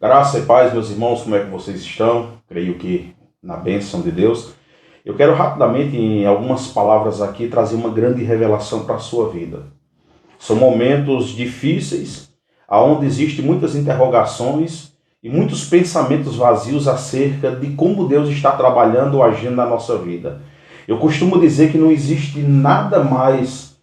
Graça e paz, meus irmãos, como é que vocês estão? Creio que na bênção de Deus. Eu quero rapidamente, em algumas palavras aqui, trazer uma grande revelação para a sua vida. São momentos difíceis, onde existem muitas interrogações e muitos pensamentos vazios acerca de como Deus está trabalhando ou agindo na nossa vida. Eu costumo dizer que não existe nada mais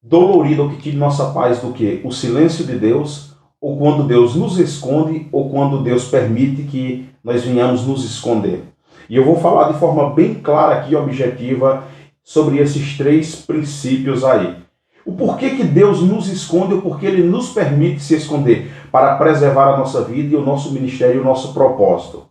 dolorido ou que tire nossa paz do que o silêncio de Deus, ou quando Deus nos esconde, ou quando Deus permite que nós venhamos nos esconder. E eu vou falar de forma bem clara aqui, objetiva, sobre esses três princípios aí. O porquê que Deus nos esconde, ou porquê Ele nos permite se esconder, para preservar a nossa vida e o nosso ministério e o nosso propósito.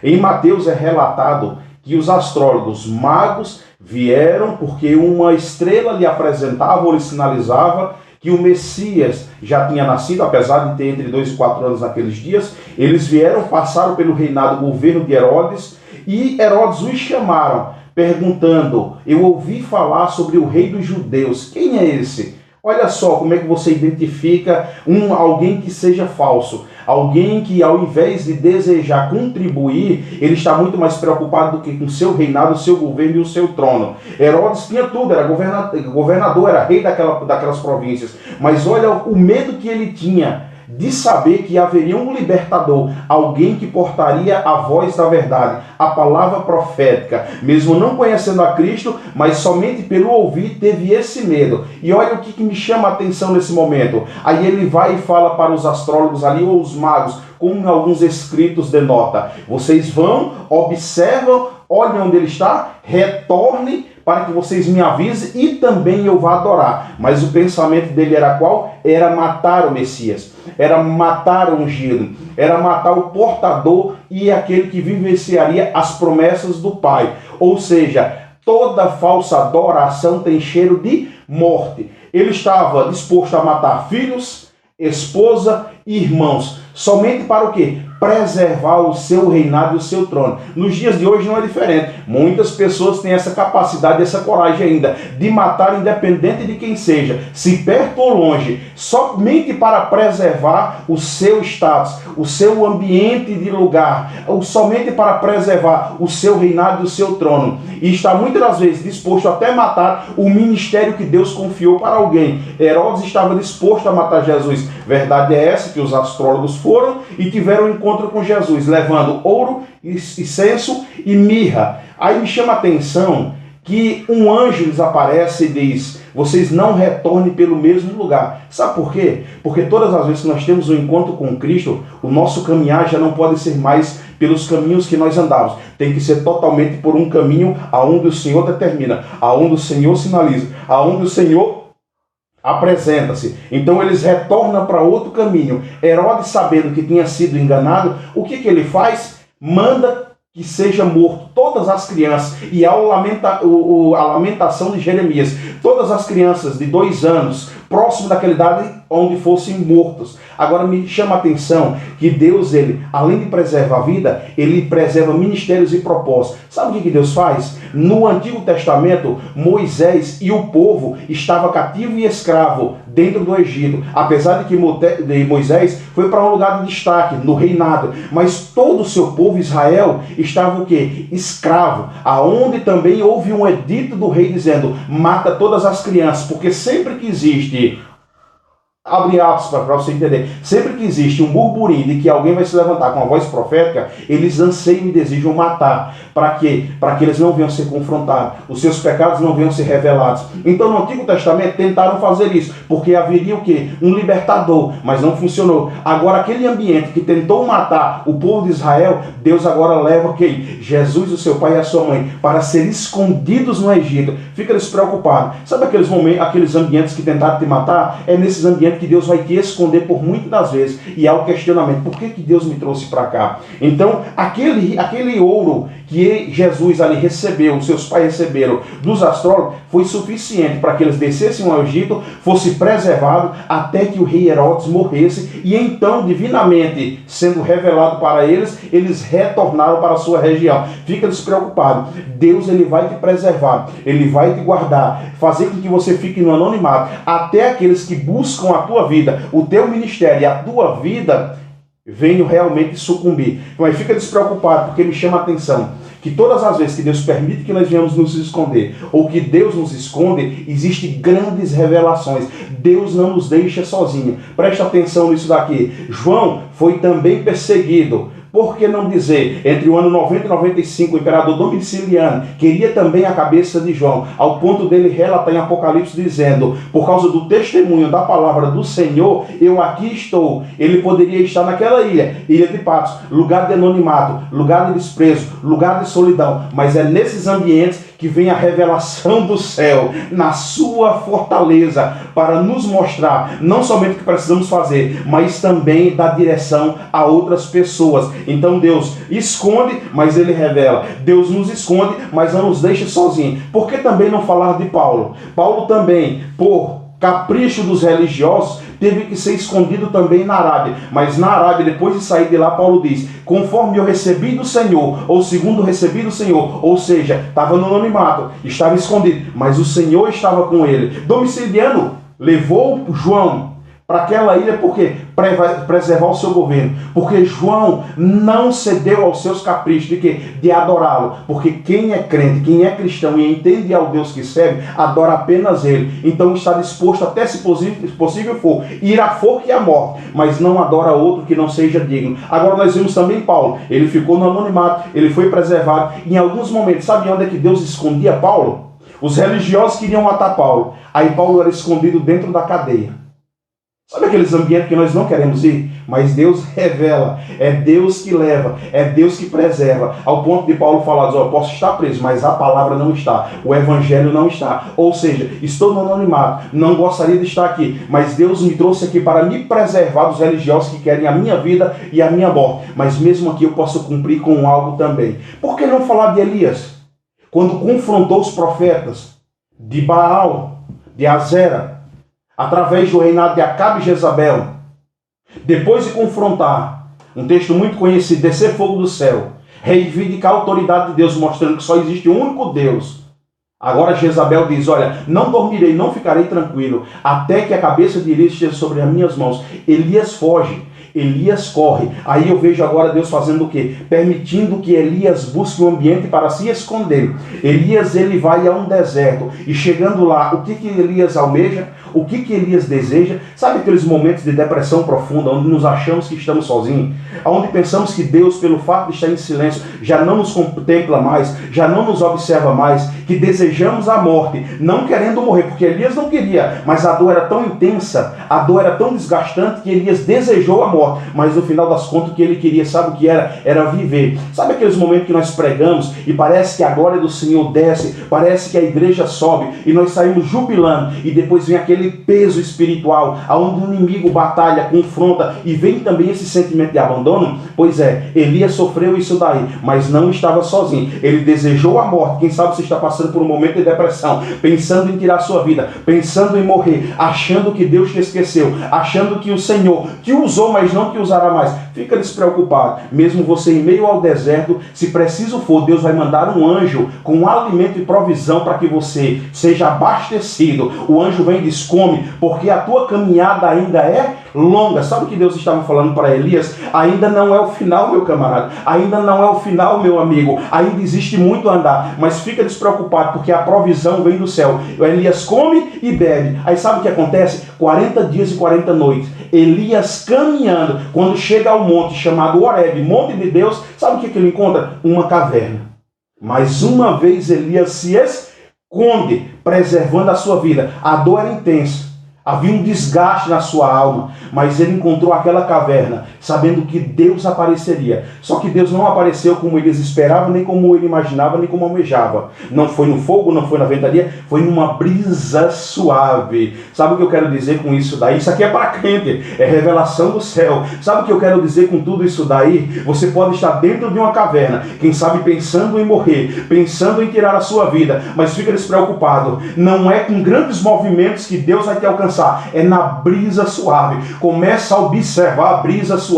Em Mateus é relatado que os astrólogos magos vieram porque uma estrela lhe apresentava ou lhe sinalizava que o Messias já tinha nascido, apesar de ter entre 2 e 4 anos naqueles dias. Eles vieram, passaram pelo reinado, governo de Herodes, e Herodes os chamaram, perguntando: eu ouvi falar sobre o rei dos judeus, quem é esse? Olha só como é que você identifica alguém que seja falso. Alguém que, ao invés de desejar contribuir, ele está muito mais preocupado do que com o seu reinado, o seu governo e o seu trono. Herodes tinha tudo, era governador, era rei daquelas províncias. Mas olha o medo que ele tinha de saber que haveria um libertador, alguém que portaria a voz da verdade, a palavra profética, mesmo não conhecendo a Cristo, mas somente pelo ouvir teve esse medo. E olha o que me chama a atenção nesse momento. Aí ele vai e fala para os astrólogos ali, ou os magos, como alguns escritos denotam: vocês vão, observam, olhem onde ele está, retornem para que vocês me avisem e também eu vá adorar. Mas o pensamento dele era qual? Era matar o Messias, era matar o ungido, era matar o portador e aquele que vivenciaria as promessas do Pai. Ou seja, toda falsa adoração tem cheiro de morte. Ele estava disposto a matar filhos, esposa e irmãos, somente para o quê? Preservar o seu reinado e o seu trono. Nos dias de hoje não é diferente. Muitas pessoas têm essa capacidade, essa coragem ainda, de matar independente de quem seja, se perto ou longe, somente para preservar o seu status, o seu ambiente de lugar, ou somente para preservar o seu reinado e o seu trono. E está muitas das vezes disposto até matar o ministério que Deus confiou para alguém. Herodes estava disposto a matar Jesus. Verdade é essa, que os astrólogos foram e tiveram um encontro com Jesus, levando ouro, incenso e mirra. Aí me chama a atenção que um anjo lhes aparece e diz: vocês não retornem pelo mesmo lugar. Sabe por quê? Porque todas as vezes que nós temos um encontro com Cristo, o nosso caminhar já não pode ser mais pelos caminhos que nós andávamos. Tem que ser totalmente por um caminho aonde o Senhor determina, aonde o Senhor sinaliza, aonde o Senhor apresenta-se. Então eles retornam para outro caminho. Herodes, sabendo que tinha sido enganado, o que ele faz? Manda que seja morto todas as crianças. E há a lamentação de Jeremias: todas as crianças de 2 anos, próximo daquela idade, onde fossem mortos. Agora me chama a atenção que Deus, ele, além de preservar a vida, ele preserva ministérios e propósitos. Sabe o que Deus faz? No Antigo Testamento, Moisés e o povo estavam cativo e escravo dentro do Egito. Apesar de que Moisés foi para um lugar de destaque, no reinado, mas todo o seu povo, Israel, estava o quê? Escravo. Aonde também houve um edito do rei dizendo: mata todas as crianças, porque sempre que existe, abre aspas para você entender, sempre que existe um burburinho de que alguém vai se levantar com a voz profética, eles anseiam e desejam matar. Para quê? Para que eles não venham ser confrontados, os seus pecados não venham ser revelados. Então no Antigo Testamento tentaram fazer isso, porque haveria o quê? Um libertador, mas não funcionou. Agora aquele ambiente que tentou matar o povo de Israel, Deus agora leva quem? Jesus, o seu pai e a sua mãe, para serem escondidos no Egito. Fica despreocupado. Sabe aqueles momentos, aqueles ambientes que tentaram te matar? É nesses ambientes que Deus vai te esconder por muitas das vezes. E há o questionamento: por que Deus me trouxe para cá? Então, aquele ouro que Jesus ali recebeu, os seus pais receberam dos astrólogos, foi suficiente para que eles descessem ao Egito, fosse preservado até que o rei Herodes morresse, e então, divinamente sendo revelado para eles, eles retornaram para a sua região. Fica despreocupado. Deus, ele vai te preservar, ele vai te guardar, fazer com que você fique no anonimato, até aqueles que buscam a tua vida, o teu ministério e a tua vida venho realmente sucumbir. Mas fica despreocupado, porque me chama a atenção que todas as vezes que Deus permite que nós venhamos nos esconder, ou que Deus nos esconde, existem grandes revelações. Deus não nos deixa sozinhos. Presta atenção nisso daqui. João foi também perseguido. Por que não dizer, entre o ano 90 e 95, o imperador Domiciliano queria também a cabeça de João, ao ponto dele relatar em Apocalipse dizendo, por causa do testemunho da palavra do Senhor, eu aqui estou. Ele poderia estar naquela ilha de Patmos, lugar de anonimato, lugar de desprezo, lugar de solidão, mas é nesses ambientes que vem a revelação do céu, na sua fortaleza, para nos mostrar não somente o que precisamos fazer, mas também dar direção a outras pessoas. Então Deus esconde, mas Ele revela. Deus nos esconde, mas não nos deixa sozinhos. Por que também não falar de Paulo? Paulo também, por capricho dos religiosos, teve que ser escondido também na Arábia. Mas na Arábia, depois de sair de lá, Paulo diz, conforme eu recebi do Senhor, ou segundo recebi do Senhor, ou seja, estava no anonimato, estava escondido, mas o Senhor estava com ele. Domiciliano levou João para aquela ilha, porque preservar o seu governo, porque João não cedeu aos seus caprichos de quê? De adorá-lo, porque quem é crente, quem é cristão e entende ao Deus que serve, adora apenas Ele, então está disposto até, se possível for, ir à forca e à morte, mas não adora outro que não seja digno. Agora nós vimos também Paulo, ele ficou no anonimato, ele foi preservado, em alguns momentos, sabe onde é que Deus escondia Paulo? Os religiosos queriam matar Paulo, aí Paulo era escondido dentro da cadeia. Sabe aqueles ambientes que nós não queremos ir? Mas Deus revela, é Deus que leva, é Deus que preserva. Ao ponto de Paulo falar, eu posso estar preso, mas a palavra não está, o evangelho não está. Ou seja, estou no anonimato, não gostaria de estar aqui, mas Deus me trouxe aqui para me preservar dos religiosos que querem a minha vida e a minha morte. Mas mesmo aqui eu posso cumprir com algo também. Por que não falar de Elias? Quando confrontou os profetas de Baal, de Azera, através do reinado de Acabe e Jezabel, depois de confrontar, um texto muito conhecido, descer fogo do céu, reivindicar a autoridade de Deus, mostrando que só existe um único Deus. Agora Jezabel diz, olha, não dormirei, não ficarei tranquilo, até que a cabeça de Elias esteja sobre as minhas mãos. Elias foge, Elias corre. Aí eu vejo agora Deus fazendo o quê? Permitindo que Elias busque um ambiente para se esconder. Elias, ele vai a um deserto, e chegando lá, o que Elias almeja? O que Elias deseja? Sabe aqueles momentos de depressão profunda, onde nos achamos que estamos sozinhos? Onde pensamos que Deus, pelo fato de estar em silêncio, já não nos contempla mais, já não nos observa mais, que desejamos a morte, não querendo morrer, porque Elias não queria, mas a dor era tão intensa, a dor era tão desgastante, que Elias desejou a morte, mas no final das contas o que ele queria, sabe o que era? Era viver. Sabe aqueles momentos que nós pregamos e parece que a glória do Senhor desce, parece que a igreja sobe e nós saímos jubilando, e depois vem aquele peso espiritual, onde o inimigo batalha, confronta, e vem também esse sentimento de abandono? Pois é, Elias sofreu isso daí, mas não estava sozinho. Ele desejou a morte. Quem sabe você está passando por um momento de depressão, pensando em tirar sua vida, pensando em morrer, achando que Deus te esqueceu, achando que o Senhor te usou, mas não te usará mais. Fica despreocupado. Mesmo você em meio ao deserto, se preciso for, Deus vai mandar um anjo com alimento e provisão para que você seja abastecido. O anjo vem e diz, come, porque a tua caminhada ainda é longa. Sabe o que Deus estava falando para Elias? Ainda não é o final, meu camarada. Ainda não é o final, meu amigo. Ainda existe muito a andar. Mas fica despreocupado, porque a provisão vem do céu. Elias come e bebe. Aí sabe o que acontece? 40 dias e 40 noites. Elias caminhando, quando chega ao monte chamado Horebe, monte de Deus, sabe o que ele encontra? Uma caverna. Mais uma vez Elias se esconde, preservando a sua vida. A dor era intensa. Havia um desgaste na sua alma, mas ele encontrou aquela caverna, sabendo que Deus apareceria. Só que Deus não apareceu como eles esperavam, nem como ele imaginava, nem como almejava. Não foi no fogo, não foi na ventania, foi numa brisa suave. Sabe o que eu quero dizer com isso daí? Isso aqui é para crente, é revelação do céu. Sabe o que eu quero dizer com tudo isso daí? Você pode estar dentro de uma caverna, quem sabe pensando em morrer, pensando em tirar a sua vida, mas fica despreocupado. Não é com grandes movimentos que Deus vai te alcançar. É na brisa suave. Começa a observar a brisa suave.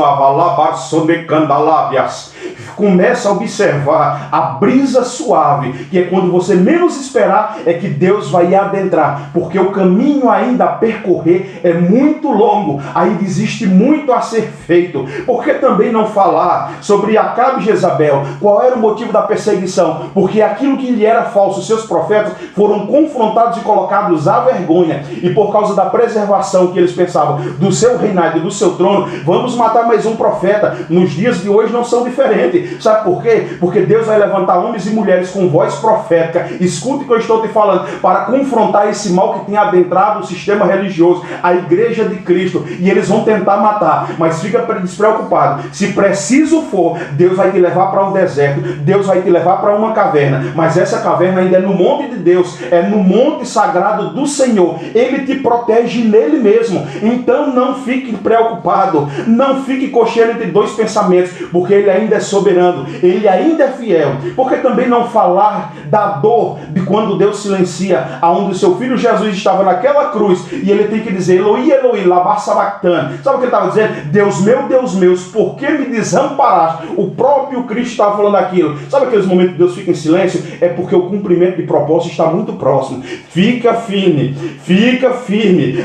Começa a observar a brisa suave, que é quando você menos esperar, é que Deus vai adentrar, porque o caminho ainda a percorrer é muito longo, ainda existe muito a ser feito. Por que também não falar sobre Acabe e Jezabel? Qual era o motivo da perseguição? Porque aquilo que lhe era falso, seus profetas foram confrontados e colocados à vergonha, e por causa da preservação que eles pensavam do seu reinado e do seu trono, vamos matar mais um profeta. Nos dias de hoje não são diferentes. Sabe por quê? Porque Deus vai levantar homens e mulheres com voz profética, escute o que eu estou te falando, para confrontar esse mal que tem adentrado o sistema religioso, a igreja de Cristo, e eles vão tentar matar, mas fica despreocupado, se preciso for, Deus vai te levar para um deserto, Deus vai te levar para uma caverna, mas essa caverna ainda é no monte de Deus, é no monte sagrado do Senhor, Ele te protege nele mesmo. Então não fique preocupado, não fique cocheando entre dois pensamentos, porque Ele ainda é soberano, Ele ainda é fiel. Porque também não falar da dor de quando Deus silencia, aonde o seu filho Jesus estava naquela cruz, e ele tem que dizer, Eloi, Eloi, lama sabachthani. Sabe o que ele estava dizendo? Deus meu, por que me desamparaste? O próprio Cristo estava falando aquilo. Sabe aqueles momentos que Deus fica em silêncio? É porque o cumprimento de propósito está muito próximo. Fica firme,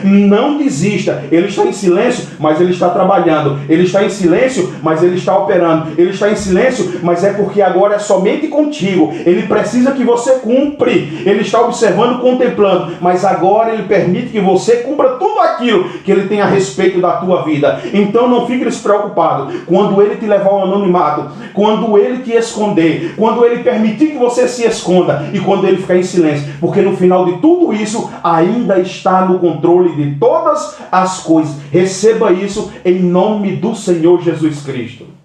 não desista. Ele está em silêncio, mas ele está trabalhando. Ele está em silêncio, mas ele está operando. Ele está em silêncio, mas é porque agora é somente contigo. Ele precisa que você cumpre. Ele está observando, contemplando, mas agora ele permite que você cumpra tudo aquilo que ele tem a respeito da tua vida. Então não fique despreocupado. Quando ele te levar ao anonimato, quando ele te esconder, quando ele permitir que você se esconda e quando ele ficar em silêncio, porque no final de tudo isso ainda está no controle de todas as coisas. Receba isso em nome do Senhor Jesus Cristo.